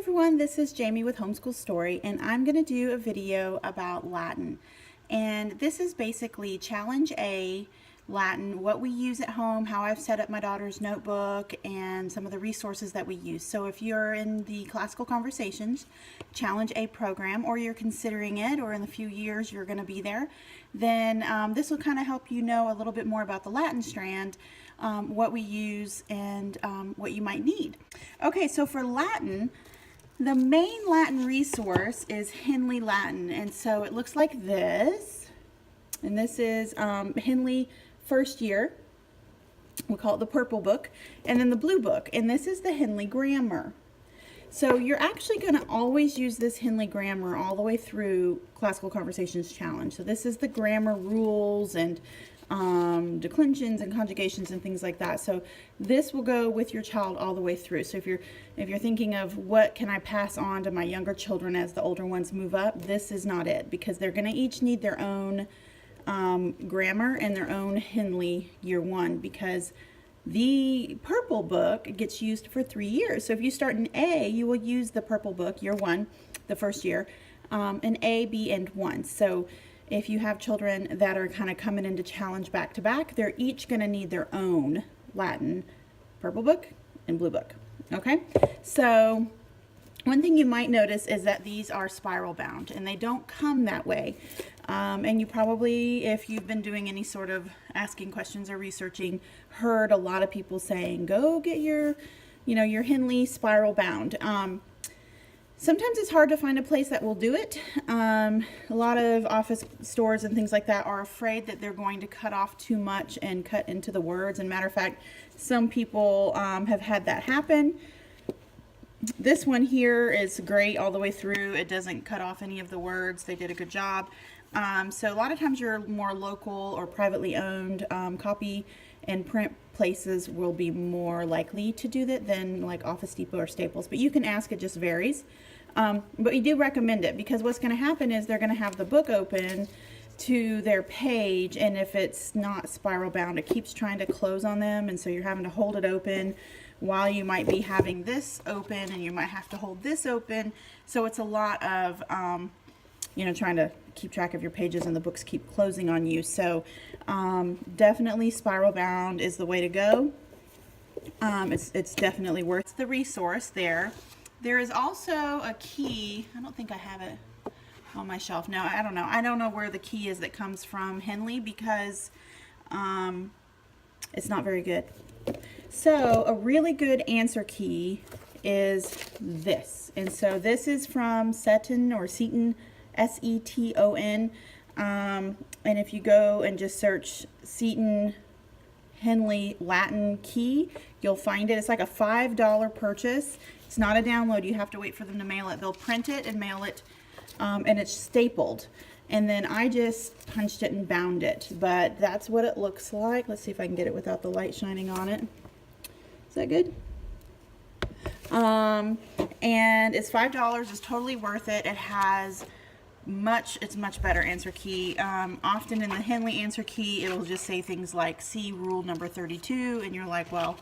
everyone, this is Jamie with Homeschool Story, and I'm going to do a video about Latin. And this is basically Challenge A Latin, what we use at home, how I've set up my daughter's notebook, and some of the resources that we use. So if you're in the Classical Conversations Challenge A program, or you're considering it, or in a few years you're going to be there, then this will kind of help you know a little bit more about the Latin strand, what we use, and what you might need. Okay, so for Latin, the main Latin resource is Henley Latin, and so it looks like this, and this is Henley first year. We'll call it the purple book, and then the blue book, and this is the Henley grammar. So you're actually going to always use this Henley grammar all the way through Classical Conversations Challenge. So this is the grammar rules and declensions and conjugations and things like that. So this will go with your child all the way through. So if you're thinking of what can I pass on to my younger children as the older ones move up, this is not it, because they're going to each need their own grammar and their own Henley year one, because the purple book gets used for 3 years. So if you start in A, you will use the purple book year one, the first year, in A, B, and 1. So if you have children that are kind of coming into challenge back to back, they're each going to need their own Latin purple book and blue book. Okay, so one thing you might notice is that these are spiral bound, and they don't come that way. And you probably, if you've been doing any sort of asking questions or researching, heard a lot of people saying, go get your, your Henley spiral bound. Sometimes it's hard to find a place that will do it. A lot of office stores and things like that are afraid that they're going to cut off too much and cut into the words. And matter of fact, some people have had that happen. This one here is great all the way through. It doesn't cut off any of the words. They did a good job. So a lot of times your more local or privately owned copy and print places will be more likely to do that than like Office Depot or Staples. But you can ask, it just varies. But we do recommend it, because what's going to happen is they're going to have the book open to their page, and if it's not spiral bound, it keeps trying to close on them, and so you're having to hold it open while you might be having this open, and you might have to hold this open. So it's a lot of trying to keep track of your pages, and the books keep closing on you. So definitely spiral bound is the way to go. It's definitely worth the resource there. There is also a key. I don't think I have it on my shelf. No, I don't know. I don't know where the key is that comes from Henley, because it's not very good. So a really good answer key is this. And so this is from Seton or Seton, S-E-T-O-N. And if you go and just search Seton Henley Latin key, you'll find it. It's like a $5 purchase. It's not a download. You have to wait for them to mail it. They'll print it and mail it, and it's stapled. And then I just punched it and bound it. But that's what it looks like. Let's see if I can get it without the light shining on it. Is that good? And it's $5. It's totally worth it. It has it's much better answer key. Often in the Henley answer key, it'll just say things like, see rule number 32, and you're like, well,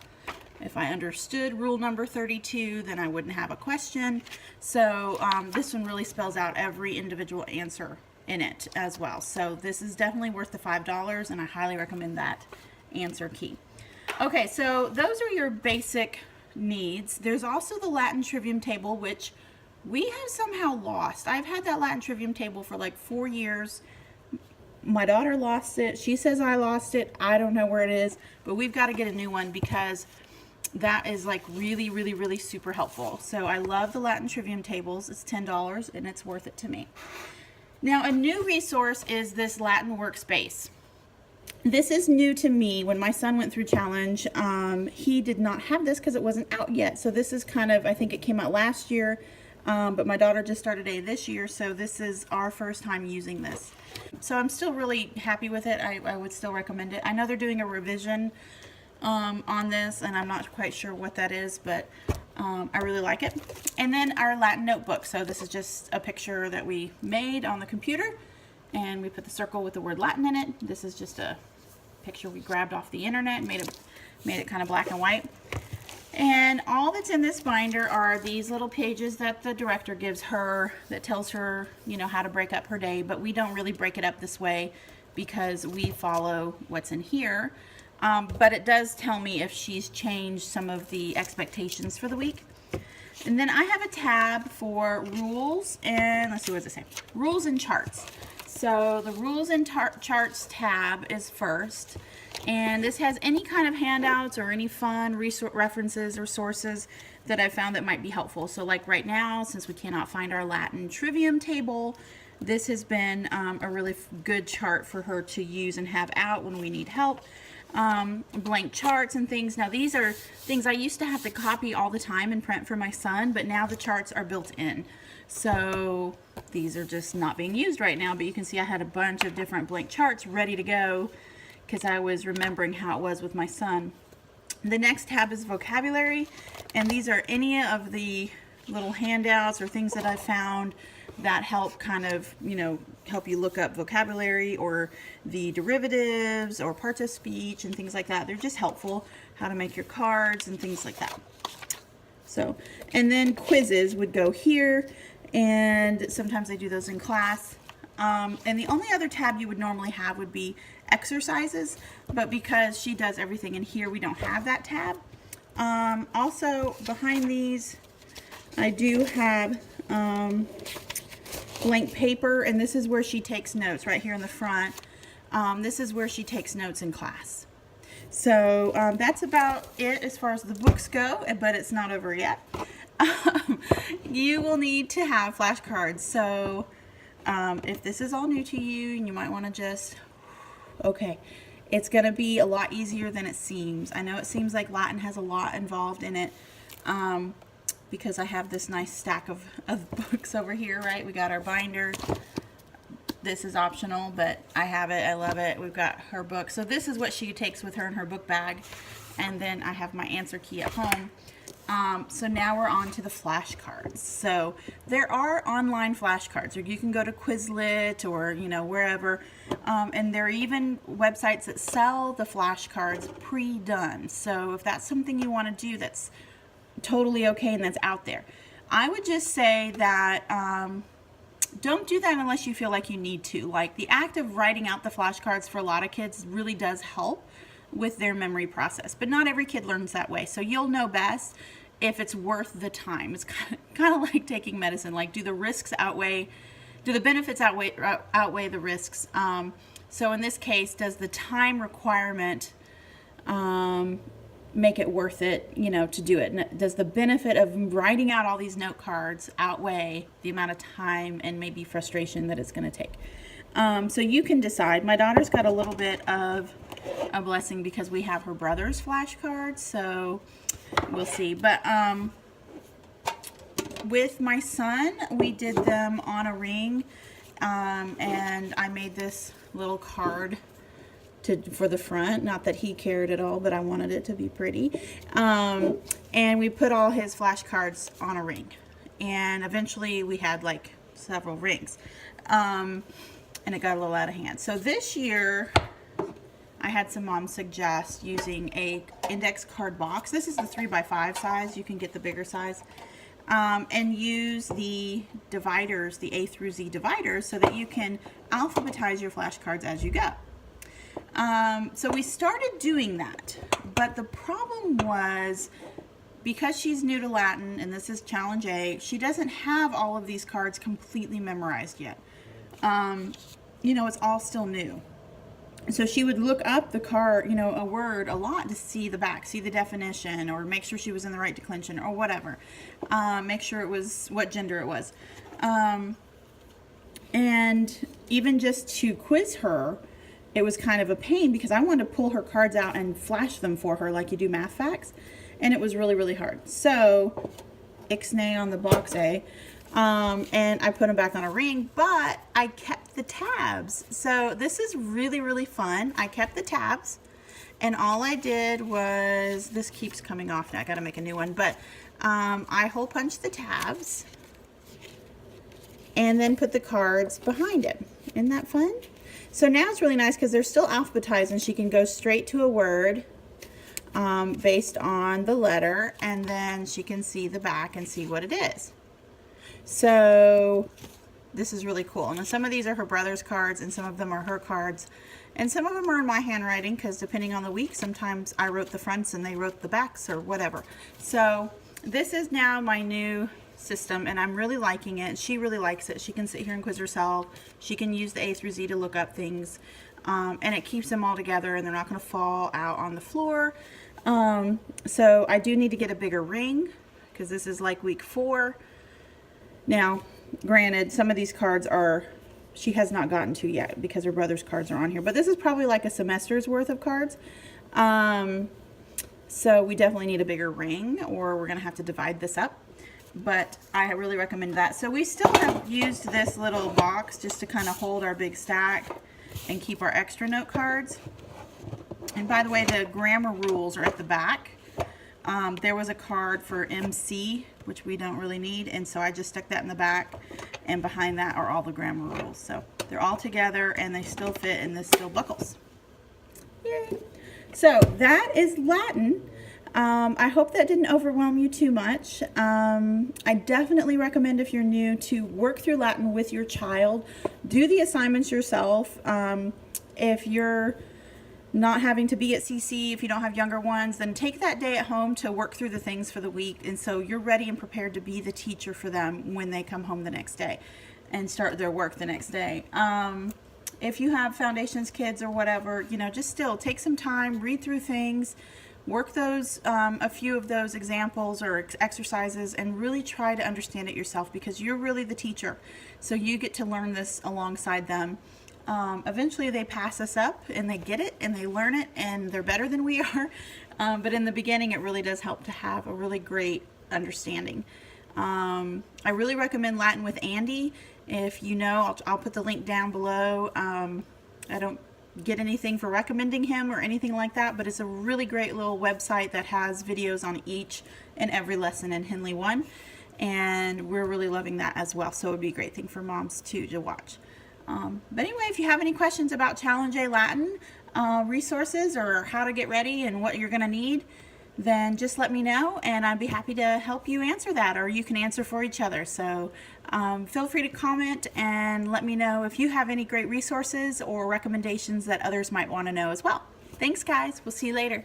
if I understood rule number 32, then I wouldn't have a question. So this one really spells out every individual answer in it as well. So this is definitely worth the $5, and I highly recommend that answer key. Okay, so those are your basic needs. There's also the Latin Trivium table, which we have somehow lost. I've had that Latin Trivium table for like 4 years. My daughter lost it. She says I lost it. I don't know where it is, but we've got to get a new one, because that is like really, really, really super helpful. So I love the Latin Trivium tables. It's $10, and it's worth it to me. Now, a new resource is this Latin Workspace. This is new to me. When my son went through challenge, he did not have this because it wasn't out yet. So this is kind of, I think it came out last year, but my daughter just started A this year, so this is our first time using this. So I'm still really happy with it. I would still recommend it. I know they're doing a revision on this, and I'm not quite sure what that is, but I really like it. And then our Latin notebook. So this is just a picture that we made on the computer, and we put the circle with the word Latin in it. This is just a picture we grabbed off the internet and made it kind of black and white. And all that's in this binder are these little pages that the director gives her that tells her, you know, how to break up her day, but we don't really break it up this way because we follow what's in here. But it does tell me if she's changed some of the expectations for the week. And then I have a tab for rules and, let's see, what does it say? Rules and charts. So the rules and charts tab is first. And this has any kind of handouts or any fun references or sources that I found that might be helpful. So like right now, since we cannot find our Latin Trivium table, this has been a really good chart for her to use and have out when we need help. Blank charts and things. Now these are things I used to have to copy all the time and print for my son, but now the charts are built in. So these are just not being used right now, but you can see I had a bunch of different blank charts ready to go because I was remembering how it was with my son. The next tab is vocabulary, and these are any of the little handouts or things that I found that help kind of, you know, help you look up vocabulary or the derivatives or parts of speech and things like that. They're just helpful, how to make your cards and things like that. So, and then quizzes would go here, and sometimes I do those in class. And the only other tab you would normally have would be exercises, but because she does everything in here, we don't have that tab. Also, behind these, I do have blank paper, and this is where she takes notes right here in the front. This is where she takes notes in class. So that's about it as far as the books go, but it's not over yet. You will need to have flashcards. So if this is all new to you, and you might want to just, okay, it's going to be a lot easier than it seems. I know it seems like Latin has a lot involved in it. Because I have this nice stack of books over here, right? We got our binder. This is optional, but I have it. I love it. We've got her book. So this is what she takes with her in her book bag. And then I have my answer key at home. So now we're on to the flashcards. So there are online flashcards, or you can go to Quizlet or, you know, wherever. And there are even websites that sell the flashcards pre-done. So if that's something you want to do, that's totally okay and that's out there. I would just say that don't do that unless you feel like you need to. Like the act of writing out the flashcards for a lot of kids really does help with their memory process, but not every kid learns that way. So you'll know best if it's worth the time. It's kind of like taking medicine. Like, do the benefits outweigh the risks? So in this case, does the time requirement make it worth it, you know, to do it? Does the benefit of writing out all these note cards outweigh the amount of time and maybe frustration that it's going to take? So you can decide. My daughter's got a little bit of a blessing because we have her brother's flashcards, so we'll see. But with my son, we did them on a ring, and I made this little card for the front. Not that he cared at all, but I wanted it to be pretty. And we put all his flashcards on a ring, and eventually we had like several rings, and it got a little out of hand. So this year I had some moms suggest using a index card box. This is the 3x5 size. You can get the bigger size, and use the dividers, the A through Z dividers, so that you can alphabetize your flashcards as you go. So we started doing that, but the problem was, because she's new to Latin, and this is challenge A, she doesn't have all of these cards completely memorized yet. You know, it's all still new. So she would look up the card, you know, a word a lot to see the back, see the definition, or make sure she was in the right declension or whatever. Make sure it was what gender it was. And even just to quiz her, it was kind of a pain because I wanted to pull her cards out and flash them for her like you do math facts, and it was really, really hard. So, ixnay on the box A, and I put them back on a ring, but I kept the tabs. So this is really, really fun. I kept the tabs, and all I did was, this keeps coming off now, I gotta make a new one, but I hole punched the tabs and then put the cards behind it. Isn't that fun? So now it's really nice because they're still alphabetized and she can go straight to a word. based on the letter, and then she can see the back and see what it is. So this is really cool. And some of these are her brother's cards, and some of them are her cards, and some of them are in my handwriting, because depending on the week, sometimes I wrote the fronts and they wrote the backs or whatever. So this is now my new system, and I'm really liking it. She really likes it. She can sit here and quiz herself. She can use the A through Z to look up things, and it keeps them all together, and they're not going to fall out on the floor. So I do need to get a bigger ring, because this is like week 4. Now, granted, some of these cards she has not gotten to yet, because her brother's cards are on here, but this is probably like a semester's worth of cards. So we definitely need a bigger ring, or we're gonna have to divide this up, but I really recommend that. So we still have used this little box just to kind of hold our big stack and keep our extra note cards. And by the way, the grammar rules are at the back. There was a card for MC, which we don't really need, and so I just stuck that in the back, and behind that are all the grammar rules. So they're all together, and they still fit, and this still buckles. Yay! So that is Latin. I hope that didn't overwhelm you too much. I definitely recommend, if you're new, to work through Latin with your child. Do the assignments yourself. If you're not having to be at CC, if you don't have younger ones, then take that day at home to work through the things for the week, and so you're ready and prepared to be the teacher for them when they come home the next day and start their work the next day. If you have foundations kids or whatever, you know, just still take some time, read through things, work those a few of those examples or exercises, and really try to understand it yourself, because you're really the teacher, so you get to learn this alongside them. Eventually they pass us up, and they get it, and they learn it, and they're better than we are. But in the beginning, it really does help to have a really great understanding. I really recommend Latin with Andy. If you know, I'll put the link down below. I don't get anything for recommending him or anything like that, but it's a really great little website that has videos on each and every lesson in Henley 1, and we're really loving that as well. So it would be a great thing for moms too to watch. But anyway, if you have any questions about Challenge A Latin resources, or how to get ready and what you're going to need, then just let me know, and I'd be happy to help you answer that, or you can answer for each other. So feel free to comment and let me know if you have any great resources or recommendations that others might want to know as well. Thanks, guys. We'll see you later.